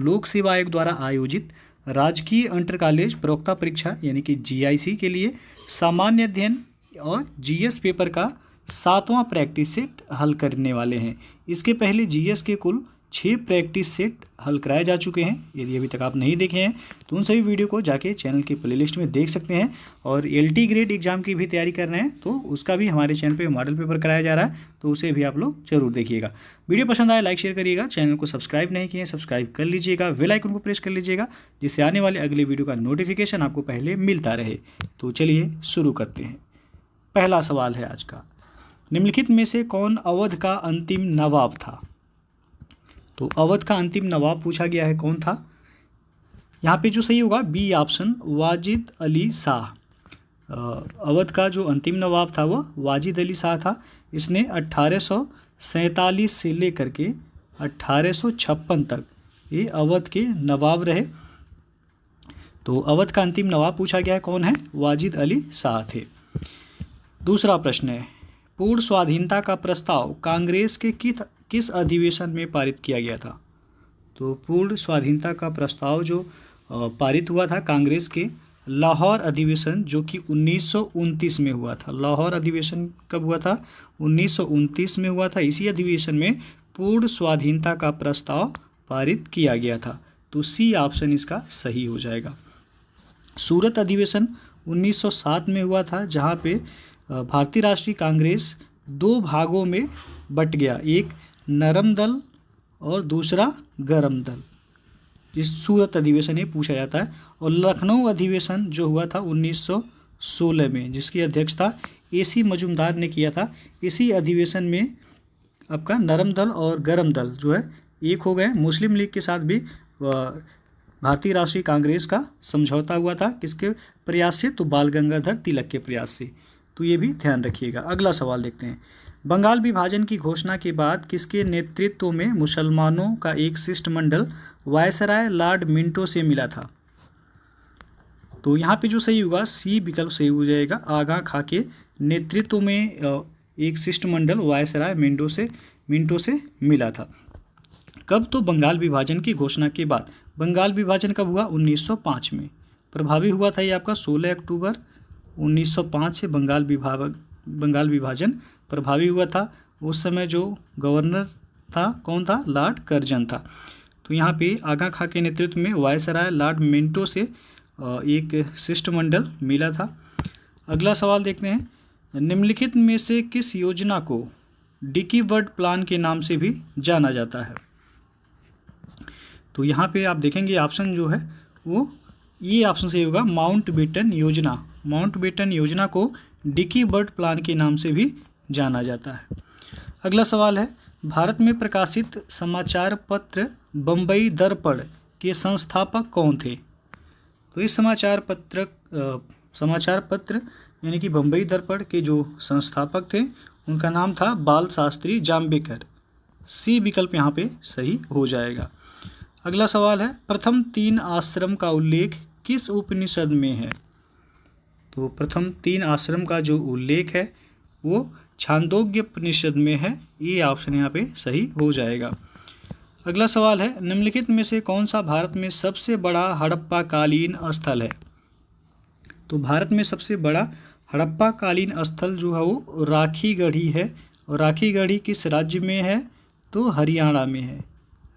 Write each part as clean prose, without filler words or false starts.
लोक सेवा आयोग द्वारा आयोजित राजकीय इंटर कॉलेज प्रवक्ता परीक्षा यानी कि जीआईसी के लिए सामान्य अध्ययन और जीएस पेपर का 7वां प्रैक्टिस सेट हल करने वाले हैं। इसके पहले जीएस के कुल 6 प्रैक्टिस सेट हल कराए जा चुके हैं। यदि अभी तक आप नहीं देखे हैं तो उन सभी वीडियो को जाके चैनल के प्लेलिस्ट में देख सकते हैं। और एलटी ग्रेड एग्जाम की भी तैयारी कर रहे हैं तो उसका भी हमारे चैनल पे मॉडल पेपर कराया जा रहा है, तो उसे भी आप लोग जरूर देखिएगा। वीडियो पसंद आए लाइक शेयर करिएगा, चैनल को सब्सक्राइब नहीं किए सब्सक्राइब कर लीजिएगा, बेल आइकन को प्रेस कर लीजिएगा जिससे आने वाले अगले वीडियो का नोटिफिकेशन आपको पहले मिलता रहे। तो चलिए शुरू करते हैं। पहला सवाल है आज का, निम्नलिखित में से कौन अवध का अंतिम नवाब था? तो अवध का अंतिम नवाब पूछा गया है, कौन था? यहाँ पे जो सही होगा बी ऑप्शन वाजिद अली शाह। अवध का जो अंतिम नवाब था वो वाजिद अली शाह था। इसने 1847 से लेकर के 1856 तक ये अवध के नवाब रहे। तो अवध का अंतिम नवाब पूछा गया है, कौन है? वाजिद अली शाह थे। दूसरा प्रश्न है, पूर्ण स्वाधीनता का प्रस्ताव कांग्रेस के किस अधिवेशन में पारित किया गया था? तो पूर्ण स्वाधीनता का प्रस्ताव जो पारित हुआ था कांग्रेस के लाहौर अधिवेशन, जो कि 1929 में हुआ था। लाहौर अधिवेशन कब हुआ था? 1929 में हुआ था। इसी अधिवेशन में पूर्ण स्वाधीनता का प्रस्ताव पारित किया गया था। तो सी ऑप्शन इसका सही हो जाएगा। सूरत अधिवेशन 1907 में हुआ था, जहाँ पे भारतीय राष्ट्रीय कांग्रेस 2 भागों में बट गया, एक नरम दल और दूसरा गरम दल। इस सूरत अधिवेशन ये पूछा जाता है। और लखनऊ अधिवेशन जो हुआ था 1916 में, जिसकी अध्यक्षता एसी मजुमदार ने किया था। इसी अधिवेशन में आपका नरम दल और गरम दल जो है एक हो गए। मुस्लिम लीग के साथ भी भारतीय राष्ट्रीय कांग्रेस का समझौता हुआ था। किसके प्रयास से? तो बाल गंगाधर तिलक के प्रयास से। तो ये भी ध्यान रखिएगा। अगला सवाल देखते हैं, बंगाल विभाजन की घोषणा के बाद किसके नेतृत्व में मुसलमानों का एक शिष्टमंडल वायसराय लॉर्ड मिंटो से मिला था? तो यहाँ पे जो सही होगा सी विकल्प सही हो जाएगा। आगा खां के नेतृत्व में एक शिष्टमंडल वायसराय मिंटो से मिला था। कब? तो बंगाल विभाजन की घोषणा के बाद। बंगाल विभाजन कब हुआ? 1905 में। प्रभावी हुआ था ये आपका 16 अक्टूबर 1905 से बंगाल विभाजन प्रभावी हुआ था। उस समय जो गवर्नर था कौन था? लॉर्ड कर्जन था। तो यहाँ पे आगा खां के नेतृत्व में वायसराय लॉर्ड मिंटो से एक शिष्टमंडल मिला था। अगला सवाल देखते हैं, निम्नलिखित में से किस योजना को डिकी बर्ड प्लान के नाम से भी जाना जाता है? तो यहाँ पे आप देखेंगे ऑप्शन जो है वो ये ऑप्शन सही होगा, माउंट बेटन योजना। माउंट बेटन योजना को डिकी बर्ड प्लान के नाम से भी जाना जाता है। अगला सवाल है, भारत में प्रकाशित समाचार पत्र बम्बई दर्पण के संस्थापक कौन थे? तो इस समाचार पत्र यानी कि बम्बई दर्पण के जो संस्थापक थे उनका नाम था बाल शास्त्री जाम्बेकर। सी विकल्प यहाँ पे सही हो जाएगा। अगला सवाल है, प्रथम 3 आश्रम का उल्लेख किस उपनिषद में है? तो प्रथम 3 आश्रम का जो उल्लेख है वो छांदोग्य उपनिषद में है। ये ऑप्शन यहाँ पे सही हो जाएगा। अगला सवाल है, निम्नलिखित में से कौन सा भारत में सबसे बड़ा हड़प्पा कालीन स्थल है? तो भारत में सबसे बड़ा हड़प्पा कालीन स्थल जो है वो राखीगढ़ी है। और राखीगढ़ी किस राज्य में है? तो हरियाणा में है।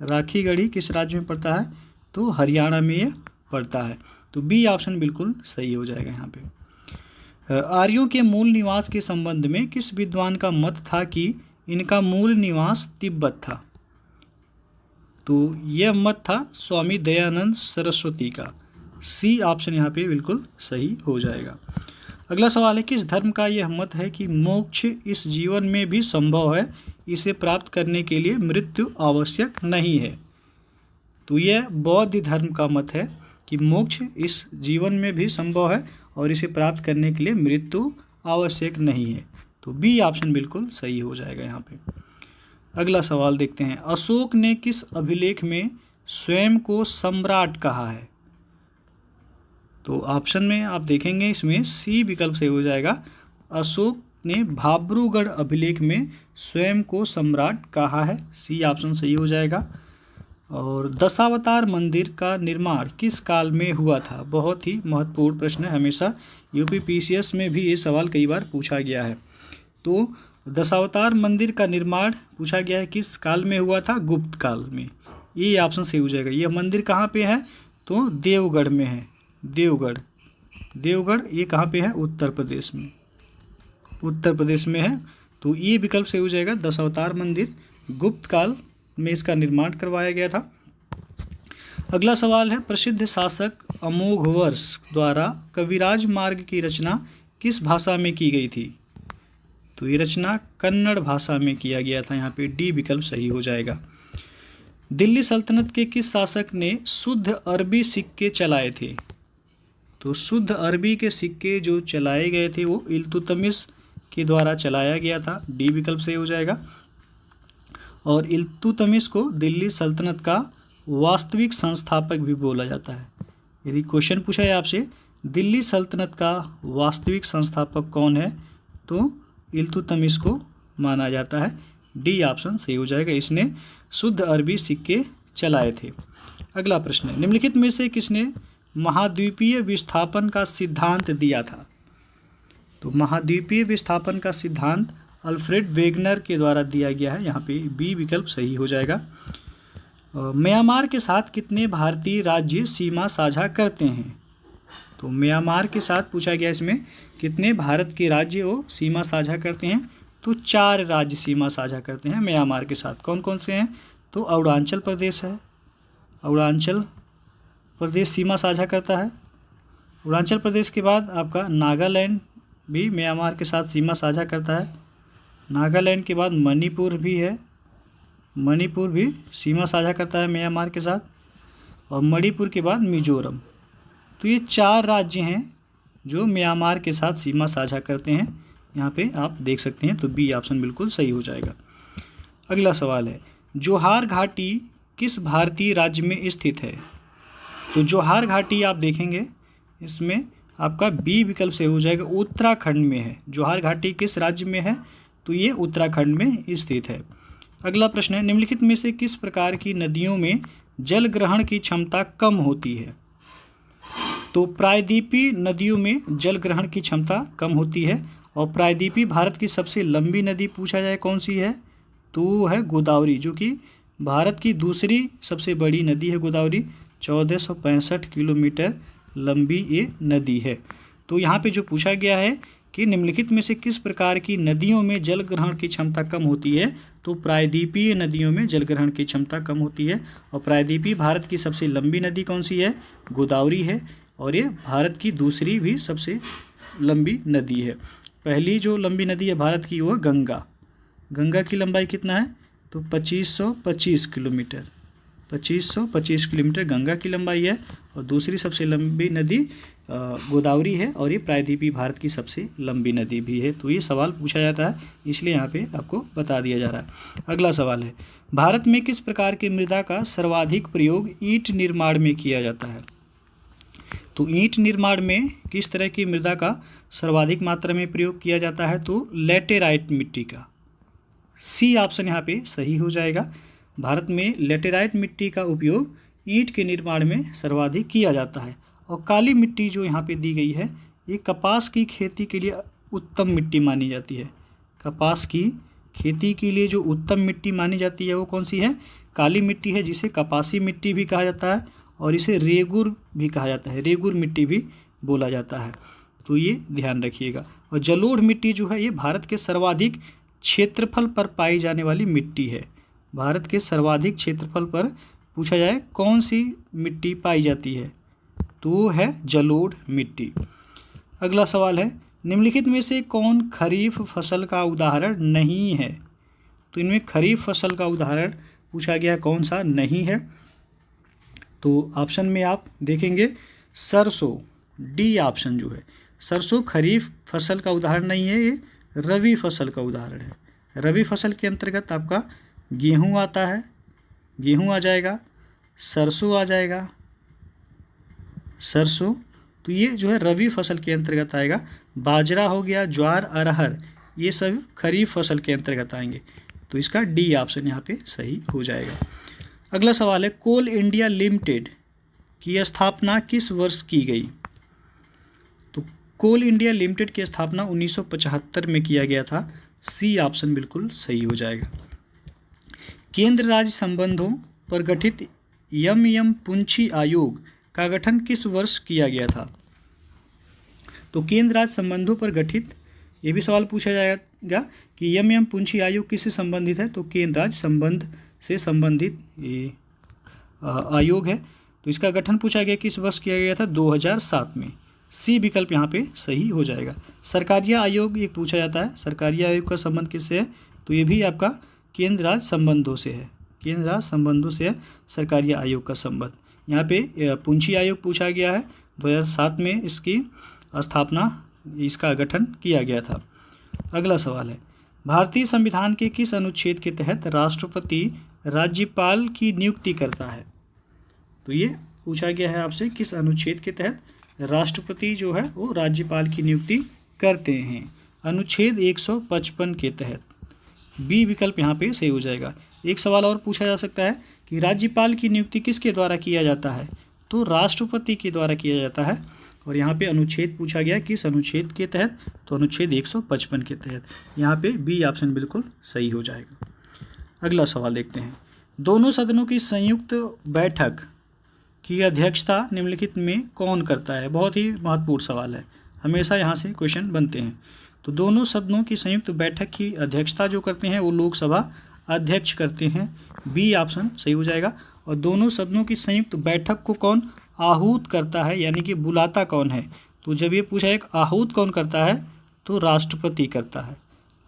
राखीगढ़ी किस राज्य में पड़ता है? तो हरियाणा में ये पड़ता है। तो बी ऑप्शन बिल्कुल सही हो जाएगा यहाँ पे। आर्यों के मूल निवास के संबंध में किस विद्वान का मत था कि इनका मूल निवास तिब्बत था? तो यह मत था स्वामी दयानंद सरस्वती का। सी ऑप्शन यहाँ पे बिल्कुल सही हो जाएगा। अगला सवाल है, किस धर्म का यह मत है कि मोक्ष इस जीवन में भी संभव है, इसे प्राप्त करने के लिए मृत्यु आवश्यक नहीं है? तो यह बौद्ध धर्म का मत है कि मोक्ष इस जीवन में भी संभव है और इसे प्राप्त करने के लिए मृत्यु आवश्यक नहीं है। तो बी ऑप्शन बिल्कुल सही हो जाएगा यहाँ पे। अगला सवाल देखते हैं, अशोक ने किस अभिलेख में स्वयं को सम्राट कहा है? तो ऑप्शन में आप देखेंगे इसमें सी विकल्प सही हो जाएगा। अशोक ने भाब्रूगढ़ अभिलेख में स्वयं को सम्राट कहा है। सी ऑप्शन सही हो जाएगा। और दशावतार मंदिर का निर्माण किस काल में हुआ था? बहुत ही महत्वपूर्ण प्रश्न है, हमेशा यूपी पीसीएस में भी ये सवाल कई बार पूछा गया है। तो दशावतार मंदिर का निर्माण पूछा गया है किस काल में हुआ था? गुप्त काल में। ये ऑप्शन सही हो जाएगा। यह मंदिर कहाँ पे है? तो देवगढ़ में है। देवगढ़ ये कहाँ पे है? उत्तर प्रदेश में। उत्तर प्रदेश में है। तो ये विकल्प सही हो जाएगा। दशावतार मंदिर गुप्त काल में इसका निर्माण करवाया गया था। अगला सवाल है, प्रसिद्ध शासक अमोघवर्ष द्वारा कविराज मार्ग की रचना किस भाषा में की गई थी? तो ये रचना कन्नड़ भाषा में किया गया था। यहाँ पे डी विकल्प सही हो जाएगा। दिल्ली सल्तनत के किस शासक ने शुद्ध अरबी सिक्के चलाए थे? तो शुद्ध अरबी के सिक्के जो चलाए गए थे वो इल्तुतमिश के द्वारा चलाया गया था। डी विकल्प सही हो जाएगा। और इल्तुतमिश को दिल्ली सल्तनत का वास्तविक संस्थापक भी बोला जाता है। यदि क्वेश्चन पूछा है आपसे दिल्ली सल्तनत का वास्तविक संस्थापक कौन है, तो इल्तुतमिश को माना जाता है। डी ऑप्शन सही हो जाएगा। इसने शुद्ध अरबी सिक्के चलाए थे। अगला प्रश्न है, निम्नलिखित में से किसने महाद्वीपीय विस्थापन का सिद्धांत दिया था? तो महाद्वीपीय विस्थापन का सिद्धांत अल्फ्रेड वेगनर के द्वारा दिया गया है। यहाँ पे बी विकल्प सही हो जाएगा। म्यांमार के साथ कितने भारतीय राज्य सीमा साझा करते हैं? तो म्यांमार के साथ पूछा गया इसमें कितने भारत के राज्य वो सीमा साझा करते हैं? तो 4 राज्य सीमा साझा करते हैं म्यांमार के साथ। कौन कौन से हैं? तो अरुणाचल प्रदेश है। अरुणाचल प्रदेश सीमा साझा करता है। अरुणाचल प्रदेश के बाद आपका नागालैंड भी म्यांमार के साथ सीमा साझा करता है। नागालैंड के बाद मणिपुर भी है। मणिपुर भी सीमा साझा करता है म्यांमार के साथ। और मणिपुर के बाद मिजोरम। तो ये 4 राज्य हैं जो म्यांमार के साथ सीमा साझा करते हैं। यहाँ पे आप देख सकते हैं। तो बी ऑप्शन बिल्कुल सही हो जाएगा। अगला सवाल है, जोहार घाटी किस भारतीय राज्य में स्थित है? तो जोहार घाटी आप देखेंगे इसमें आपका बी विकल्प सही हो जाएगा। उत्तराखंड में है। जोहार घाटी किस राज्य में है? तो ये उत्तराखंड में स्थित है। अगला प्रश्न है, निम्नलिखित में से किस प्रकार की नदियों में जल ग्रहण की क्षमता कम होती है? तो प्रायद्वीपीय नदियों में जल ग्रहण की क्षमता कम होती है। और प्रायद्वीपीय भारत की सबसे लंबी नदी पूछा जाए कौन सी है? तो वो है गोदावरी, जो कि भारत की दूसरी सबसे बड़ी नदी है। गोदावरी 1465 किलोमीटर लंबी ये नदी है। तो यहाँ पे जो पूछा गया है कि निम्नलिखित में से किस प्रकार की नदियों में जल ग्रहण की क्षमता कम होती है? तो प्रायद्वीपीय नदियों में जल ग्रहण की क्षमता कम होती है। और प्रायद्वीपीय भारत की सबसे लंबी नदी कौन सी है? गोदावरी है। और ये भारत की दूसरी भी सबसे लंबी नदी है। पहली जो लंबी नदी है भारत की वो है गंगा। गंगा की लंबाई कितना है? तो 2525 किलोमीटर। 2525 किलोमीटर गंगा की लंबाई है। और दूसरी सबसे लंबी नदी गोदावरी है। और ये प्रायद्वीपीय भारत की सबसे लंबी नदी भी है। तो ये सवाल पूछा जाता है, इसलिए यहाँ पे आपको बता दिया जा रहा है। अगला सवाल है, भारत में किस प्रकार की मृदा का सर्वाधिक प्रयोग ईंट निर्माण में किया जाता है? तो ईंट निर्माण में किस तरह की मृदा का सर्वाधिक मात्रा में प्रयोग किया जाता है? तो लेटेराइट मिट्टी का। सी ऑप्शन यहाँ पे सही हो जाएगा। भारत में लेटेराइट मिट्टी का उपयोग ईंट के निर्माण में सर्वाधिक किया जाता है। और काली मिट्टी जो यहाँ पे दी गई है ये कपास की खेती के लिए उत्तम मिट्टी मानी जाती है। कपास की खेती के लिए जो उत्तम मिट्टी मानी जाती है वो कौन सी है? काली मिट्टी है, जिसे कपासी मिट्टी भी कहा जाता है और इसे रेगुर भी कहा जाता है। रेगुर मिट्टी भी बोला जाता है। तो ये ध्यान रखिएगा। और जलोढ़ मिट्टी जो है ये भारत के सर्वाधिक क्षेत्रफल पर पाई जाने वाली मिट्टी है। भारत के सर्वाधिक क्षेत्रफल पर पूछा जाए कौन सी मिट्टी पाई जाती है, तो वो है जलोढ़ मिट्टी। अगला सवाल है, निम्नलिखित में से कौन खरीफ फसल का उदाहरण नहीं है? तो इनमें खरीफ फसल का उदाहरण पूछा गया कौन सा नहीं है? तो ऑप्शन में आप देखेंगे सरसों। डी ऑप्शन जो है सरसों खरीफ फसल का उदाहरण नहीं है, ये रबी फसल का उदाहरण है। रबी फसल के अंतर्गत आपका गेहूं आता है, गेहूं आ जाएगा, सरसों आ जाएगा, सरसों। तो ये जो है रबी फसल के अंतर्गत आएगा। बाजरा हो गया, ज्वार, अरहर, ये सब खरीफ फसल के अंतर्गत आएंगे। तो इसका डी ऑप्शन यहाँ पे सही हो जाएगा। अगला सवाल है, कोल इंडिया लिमिटेड की स्थापना किस वर्ष की गई? तो कोल इंडिया लिमिटेड की स्थापना 1975 में किया गया था। सी ऑप्शन बिल्कुल सही हो जाएगा। केंद्र राज्य संबंधों पर गठित यम पुंछी आयोग का गठन किस वर्ष किया गया था? तो केंद्र राज्य संबंधों पर गठित, ये भी सवाल पूछा जाएगा कि यम पुंछी आयोग किससे संबंधित है? तो केंद्र राज्य संबंध से संबंधित ये आयोग है। तो इसका गठन पूछा गया किस वर्ष किया गया था? 2007 में। सी विकल्प यहाँ पे सही हो जाएगा। सरकारिया आयोग एक पूछा जाता है, सरकारिया आयोग का संबंध किससे है? तो ये भी आपका केंद्र राज्य संबंधों से है, केंद्र राज्य संबंधों से है सरकारिया आयोग का संबंध। यहाँ पे पुंछी आयोग पूछा गया है, 2007 में इसकी स्थापना, इसका गठन किया गया था। अगला सवाल है, भारतीय संविधान के किस अनुच्छेद के तहत राष्ट्रपति राज्यपाल की नियुक्ति करता है? तो ये पूछा गया है आपसे, किस अनुच्छेद के तहत राष्ट्रपति जो है वो राज्यपाल की नियुक्ति करते हैं? अनुच्छेद 155 के तहत। बी विकल्प यहाँ पे सही हो जाएगा। एक सवाल और पूछा जा सकता है कि राज्यपाल की नियुक्ति किसके द्वारा किया जाता है? तो राष्ट्रपति के द्वारा किया जाता है। और यहाँ पे अनुच्छेद पूछा गया किस अनुच्छेद के तहत? तो अनुच्छेद 155 के तहत। यहाँ पे बी ऑप्शन बिल्कुल सही हो जाएगा। अगला सवाल देखते हैं, दोनों सदनों की संयुक्त बैठक की अध्यक्षता निम्नलिखित में कौन करता है? बहुत ही महत्वपूर्ण सवाल है, हमेशा यहाँ से क्वेश्चन बनते हैं। तो दोनों सदनों की संयुक्त बैठक की अध्यक्षता जो करते हैं वो लोकसभा अध्यक्ष करते हैं। बी ऑप्शन सही हो जाएगा। और दोनों सदनों की संयुक्त बैठक को कौन आहूत करता है, यानी कि बुलाता कौन है? तो जब ये पूछा है आहूत कौन करता है, तो राष्ट्रपति करता है।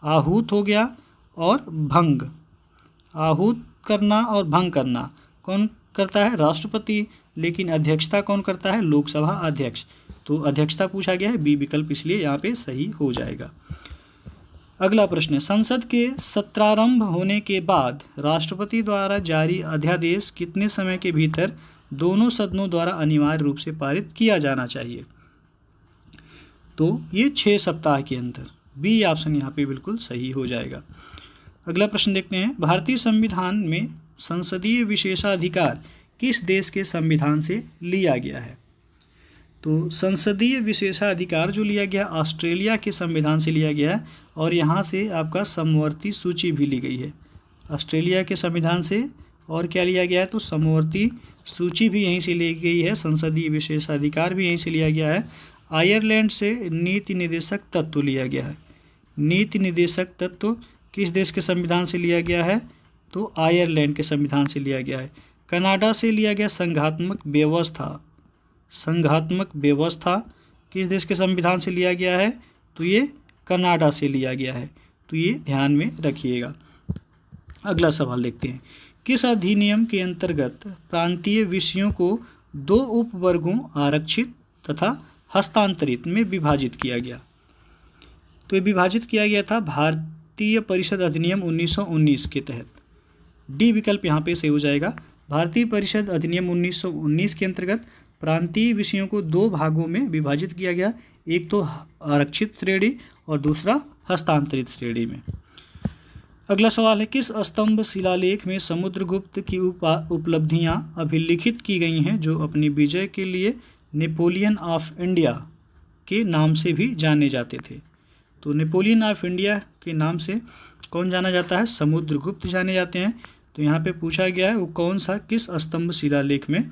आहूत हो गया और भंग, आहूत करना और भंग करना कौन करता है? राष्ट्रपति। लेकिन अध्यक्षता कौन करता है? लोकसभा अध्यक्ष। तो अध्यक्षता पूछा गया है, बी विकल्प इसलिए यहाँ पे सही हो जाएगा। अगला प्रश्न है, संसद के सत्रारंभ होने के बाद राष्ट्रपति द्वारा जारी अध्यादेश कितने समय के भीतर दोनों सदनों द्वारा अनिवार्य रूप से पारित किया जाना चाहिए? तो ये 6 सप्ताह के अंदर। बी ऑप्शन यहाँ पे बिल्कुल सही हो जाएगा। अगला प्रश्न देखते हैं, भारतीय संविधान में संसदीय विशेषाधिकार किस देश के संविधान से लिया गया है? तो संसदीय विशेषाधिकार जो लिया गया ऑस्ट्रेलिया के संविधान से लिया गया है। और यहाँ से आपका समवर्ती सूची भी ली गई है ऑस्ट्रेलिया के संविधान से। और क्या लिया गया है? तो समवर्ती सूची भी यहीं से ली गई है, संसदीय विशेषाधिकार भी यहीं से लिया गया है। आयरलैंड से नीति निर्देशक तत्व लिया गया है। नीति निर्देशक तत्व किस देश के संविधान से लिया गया है? तो आयरलैंड के संविधान से लिया गया है। कनाडा से लिया गया संघात्मक व्यवस्था। संघात्मक व्यवस्था किस देश के संविधान से लिया गया है? तो ये कनाडा से लिया गया है। तो ये ध्यान में रखिएगा। अगला सवाल देखते हैं, किस अधिनियम के अंतर्गत प्रांतीय विषयों को 2 उपवर्गों आरक्षित तथा हस्तांतरित में विभाजित किया गया? तो ये विभाजित किया गया था भारतीय परिषद अधिनियम 1919 के तहत। डी विकल्प यहाँ पे सही हो जाएगा। भारतीय परिषद अधिनियम 1919 के अंतर्गत प्रांतीय विषयों को 2 भागों में विभाजित किया गया, एक तो आरक्षित श्रेणी और दूसरा हस्तांतरित श्रेणी में। अगला सवाल है, किस स्तंभ शिलालेख में समुद्रगुप्त की उपलब्धियां अभिलिखित की गई हैं जो अपनी विजय के लिए नेपोलियन ऑफ इंडिया के नाम से भी जाने जाते थे? तो नेपोलियन ऑफ इंडिया के नाम से कौन जाना जाता है? समुद्रगुप्त जाने जाते हैं। तो यहाँ पे पूछा गया है वो कौन सा, किस स्तंभ शिलालेख में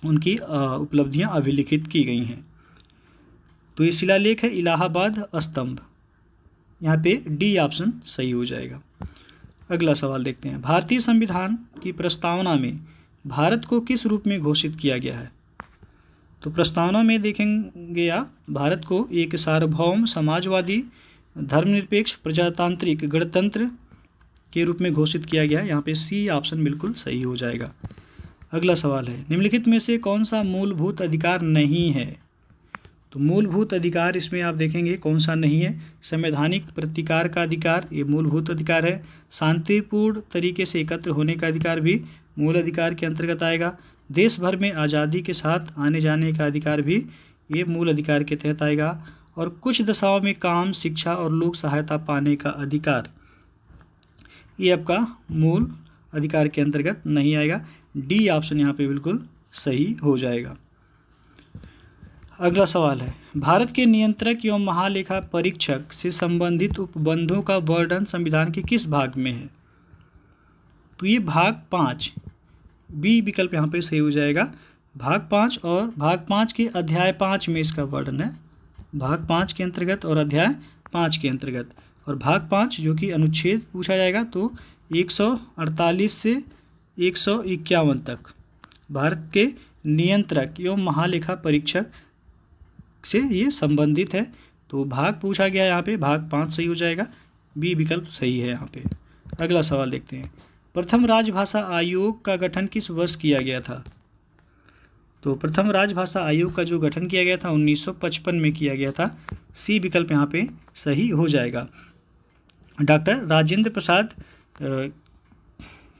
उनकी उपलब्धियां अभिलिखित की गई हैं? तो ये शिलालेख है इलाहाबाद स्तंभ। यहाँ पे डी ऑप्शन सही हो जाएगा। अगला सवाल देखते हैं, भारतीय संविधान की प्रस्तावना में भारत को किस रूप में घोषित किया गया है? तो प्रस्तावना में देखेंगे आप, भारत को एक सार्वभौम समाजवादी धर्मनिरपेक्ष प्रजातांत्रिक गणतंत्र के रूप में घोषित किया गया है। यहाँ पे सी ऑप्शन बिल्कुल सही हो जाएगा। अगला सवाल है, निम्नलिखित में से कौन सा मूलभूत अधिकार नहीं है? तो मूलभूत अधिकार इसमें आप देखेंगे कौन सा नहीं है। संवैधानिक प्रतिकार का अधिकार ये मूलभूत अधिकार है। शांतिपूर्ण तरीके से एकत्र होने का अधिकार भी मूल अधिकार के अंतर्गत आएगा। देश भर में आज़ादी के साथ आने जाने का अधिकार भी ये मूल अधिकार के तहत आएगा। और कुछ दशाओं में काम, शिक्षा और लोक सहायता पाने का अधिकार ये आपका मूल अधिकार के अंतर्गत नहीं आएगा। डी ऑप्शन यहाँ पे बिल्कुल सही हो जाएगा। अगला सवाल है, भारत के नियंत्रक एवं महालेखा परीक्षक से संबंधित उपबंधों का वर्णन संविधान के किस भाग में है? तो ये भाग 5, बी विकल्प यहाँ पे सही हो जाएगा। भाग 5 और भाग 5 के अध्याय 5 में इसका वर्णन है, भाग 5 के अंतर्गत और अध्याय 5 के अंतर्गत। और भाग 5 जो कि अनुच्छेद पूछा जाएगा तो 148 से 151 तक भारत के नियंत्रक एवं महालेखा परीक्षक से ये संबंधित है। तो भाग पूछा गया यहाँ पे, भाग 5 सही हो जाएगा, बी विकल्प सही है यहाँ पे। अगला सवाल देखते हैं, प्रथम राजभाषा आयोग का गठन किस वर्ष किया गया था? तो प्रथम राजभाषा आयोग का जो गठन किया गया था 1955 में किया गया था, सी विकल्प यहाँ पे सही हो जाएगा। डॉक्टर राजेंद्र प्रसाद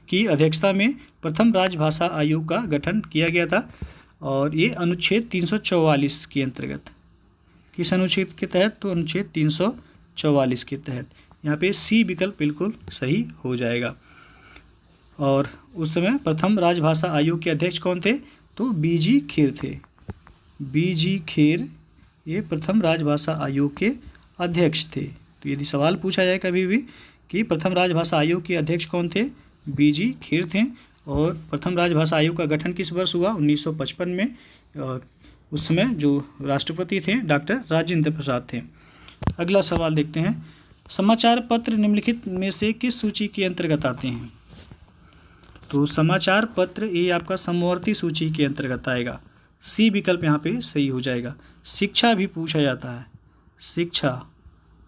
की अध्यक्षता में प्रथम राजभाषा आयोग का गठन किया गया था और ये अनुच्छेद 344 के अंतर्गत, किस अनुच्छेद के तहत? तो अनुच्छेद 344 के तहत। यहाँ पे सी विकल्प बिल्कुल सही हो जाएगा। और उस समय प्रथम राजभाषा आयोग के अध्यक्ष कौन थे? तो बीजी खेर थे। बीजी खेर ये प्रथम राजभाषा आयोग के अध्यक्ष थे। तो यदि सवाल पूछा जाए कभी भी कि प्रथम राजभाषा आयोग के अध्यक्ष कौन थे? बीजी खेर थे। और प्रथम राजभाषा आयोग का गठन किस वर्ष हुआ? 1955 में। उस समय जो राष्ट्रपति थे डॉक्टर राजेंद्र प्रसाद थे। अगला सवाल देखते हैं, समाचार पत्र निम्नलिखित में से किस सूची के अंतर्गत आते हैं? तो समाचार पत्र ये आपका समवर्ती सूची के अंतर्गत आएगा, सी विकल्प यहाँ पे सही हो जाएगा। शिक्षा भी पूछा जाता है, शिक्षा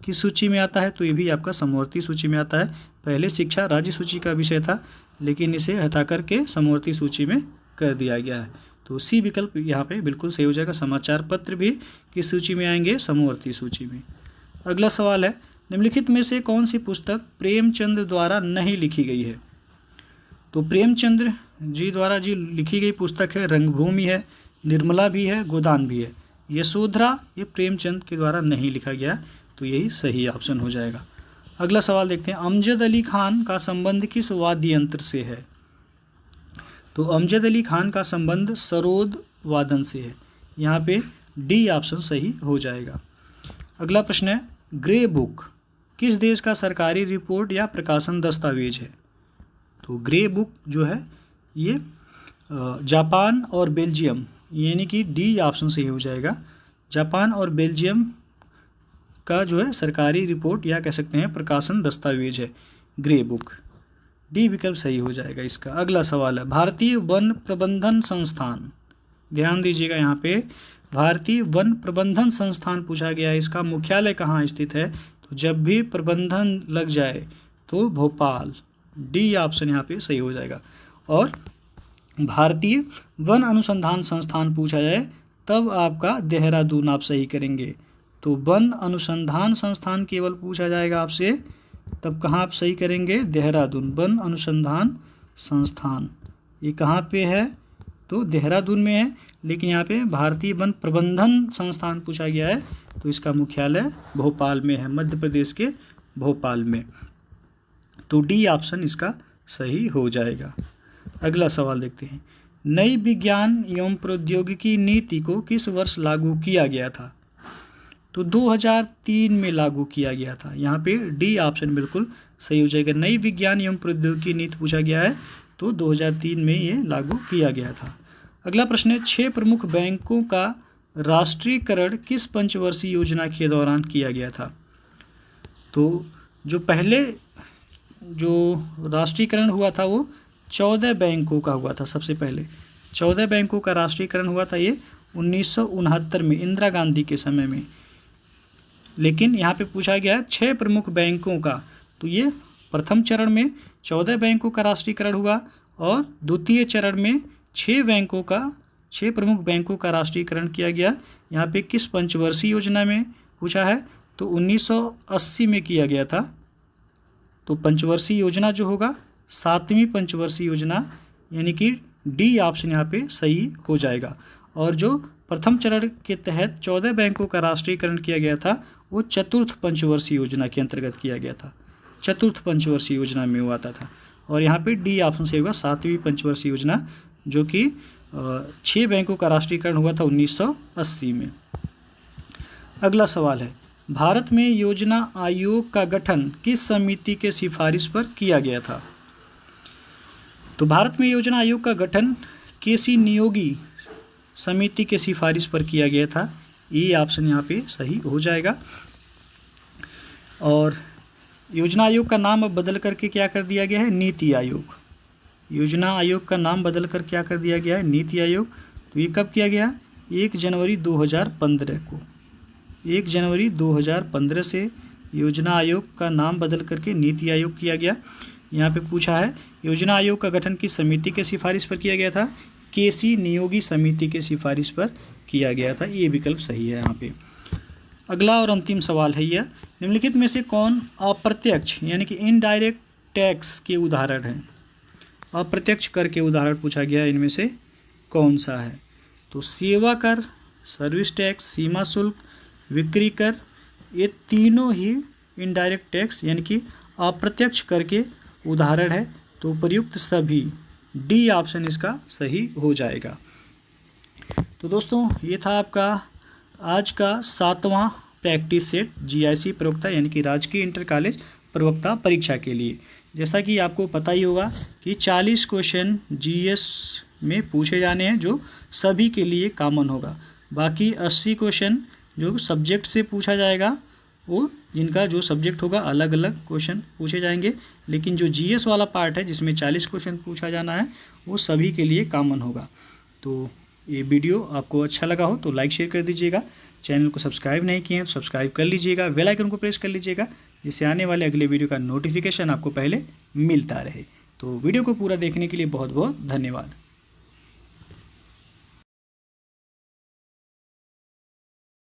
किस सूची में आता है? तो ये भी आपका समवर्ती सूची में आता है। पहले शिक्षा राज्य सूची का विषय था, लेकिन इसे हटा करके समवर्ती सूची में कर दिया गया है। तो सी विकल्प यहाँ पे बिल्कुल सही हो जाएगा। समाचार पत्र भी किस सूची में आएंगे? समवर्ती सूची में। अगला सवाल है, निम्नलिखित में से कौन सी पुस्तक प्रेमचंद द्वारा नहीं लिखी गई है? तो प्रेमचंद्र जी द्वारा जी लिखी गई पुस्तक है रंगभूमि है, निर्मला भी है, गोदान भी है। यशोधरा ये प्रेमचंद के द्वारा नहीं लिखा गया, तो यही सही ऑप्शन हो जाएगा। अगला सवाल देखते हैं, अमजद अली खान का संबंध किस वाद्य यंत्र से है? तो अमजद अली खान का संबंध सरोद वादन से है। यहाँ पे डी ऑप्शन सही हो जाएगा। अगला प्रश्न है, ग्रे बुक किस देश का सरकारी रिपोर्ट या प्रकाशन दस्तावेज है? तो ग्रे बुक जो है ये जापान और बेल्जियम, यानी कि डी ऑप्शन सही हो जाएगा। जापान और बेल्जियम का जो है सरकारी रिपोर्ट या कह सकते हैं प्रकाशन दस्तावेज है ग्रे बुक, डी विकल्प सही हो जाएगा इसका। अगला सवाल है, भारतीय वन प्रबंधन संस्थान, ध्यान दीजिएगा यहाँ पे भारतीय वन प्रबंधन संस्थान पूछा गया है, इसका मुख्यालय कहाँ स्थित है? तो जब भी प्रबंधन लग जाए तो भोपाल, डी ऑप्शन यहाँ पे सही हो जाएगा। और भारतीय वन अनुसंधान संस्थान पूछा जाए तब आपका देहरादून आप सही करेंगे। तो वन अनुसंधान संस्थान केवल पूछा जाएगा आपसे, तब कहाँ आप सही करेंगे? देहरादून। वन अनुसंधान संस्थान ये कहाँ पे है? तो देहरादून में है, लेकिन यहाँ पे भारतीय वन प्रबंधन संस्थान पूछा गया है, तो इसका मुख्यालय भोपाल में है, मध्य प्रदेश के भोपाल में। तो डी ऑप्शन इसका सही हो जाएगा। अगला सवाल देखते हैं, नई विज्ञान एवं प्रौद्योगिकी नीति को किस वर्ष लागू किया गया था? तो 2003 में लागू किया गया था। यहाँ पे डी ऑप्शन बिल्कुल सही हो जाएगा। नई विज्ञान एवं प्रौद्योगिकी नीति पूछा गया है, तो 2003 में ये लागू किया गया था। अगला प्रश्न है, 6 प्रमुख बैंकों का राष्ट्रीयकरण किस पंचवर्षीय योजना के दौरान किया गया था? तो जो पहले जो राष्ट्रीयकरण हुआ था वो 14 बैंकों का हुआ था। सबसे पहले 14 बैंकों का राष्ट्रीयकरण हुआ था, ये 1969 में इंदिरा गांधी के समय में। लेकिन यहाँ पे पूछा गया है 6 प्रमुख बैंकों का, तो ये प्रथम चरण में 14 बैंकों का राष्ट्रीयकरण हुआ और द्वितीय चरण में 6 प्रमुख बैंकों का राष्ट्रीयकरण किया गया। यहाँ पे किस पंचवर्षीय योजना में पूछा है? तो 1980 में किया गया था। तो पंचवर्षीय योजना जो होगा 7वीं पंचवर्षीय योजना, यानी कि डी ऑप्शन यहाँ पे सही हो जाएगा। और जो प्रथम चरण के तहत 14 बैंकों का राष्ट्रीयकरण किया गया था वो चतुर्थ पंचवर्षीय योजना के अंतर्गत किया गया था, चतुर्थ पंचवर्षीय योजना में वो आता था। और यहाँ पे डी ऑप्शन सही होगा, 7वीं पंचवर्षीय योजना, जो कि 6 बैंकों का राष्ट्रीयकरण हुआ था 1980 में। अगला सवाल है, भारत में योजना आयोग का गठन किस समिति के सिफारिश पर किया गया था? तो भारत में योजना आयोग का गठन केसी नियोगी समिति के सिफारिश पर किया गया था। ये ऑप्शन यहाँ पे सही हो जाएगा। और योजना आयोग का नाम अब बदल करके क्या कर दिया गया है? नीति आयोग। योजना आयोग का नाम बदल कर क्या कर दिया गया है? नीति आयोग। तो ये कब किया गया? 1 जनवरी 2015 को। 1 जनवरी 2015 से योजना आयोग का नाम बदल करके नीति आयोग किया गया। यहाँ पे पूछा है योजना आयोग का गठन किस समिति के सिफारिश पर किया गया था? केसी नियोगी समिति के सिफारिश पर किया गया था। ये विकल्प सही है यहाँ पे। अगला और अंतिम सवाल है यह, निम्नलिखित में से कौन अप्रत्यक्ष यानी कि इनडायरेक्ट टैक्स के उदाहरण हैं? अप्रत्यक्ष कर के उदाहरण पूछा गया, इनमें से कौन सा है? तो सेवा कर, सर्विस टैक्स, सीमा शुल्क, बिक्री कर, ये तीनों ही इनडायरेक्ट टैक्स यानी कि अप्रत्यक्ष कर के उदाहरण है। तो प्रयुक्त सभी, डी ऑप्शन इसका सही हो जाएगा। तो दोस्तों ये था आपका आज का 7वां प्रैक्टिस सेट जीआईसी प्रवक्ता यानी कि राजकीय इंटर कॉलेज प्रवक्ता परीक्षा के लिए। जैसा कि आपको पता ही होगा कि 40 क्वेश्चन जीएस में पूछे जाने हैं जो सभी के लिए कॉमन होगा। बाकी 80 क्वेश्चन जो सब्जेक्ट से पूछा जाएगा, वो जिनका जो सब्जेक्ट होगा अलग अलग क्वेश्चन पूछे जाएंगे। लेकिन जो जीएस वाला पार्ट है जिसमें 40 क्वेश्चन पूछा जाना है, वो सभी के लिए कॉमन होगा। तो ये वीडियो आपको अच्छा लगा हो तो लाइक शेयर कर दीजिएगा। चैनल को सब्सक्राइब नहीं किए हैं तो सब्सक्राइब कर लीजिएगा, बेल आइकन को प्रेस कर लीजिएगा, जिससे आने वाले अगले वीडियो का नोटिफिकेशन आपको पहले मिलता रहे। तो वीडियो को पूरा देखने के लिए बहुत बहुत धन्यवाद।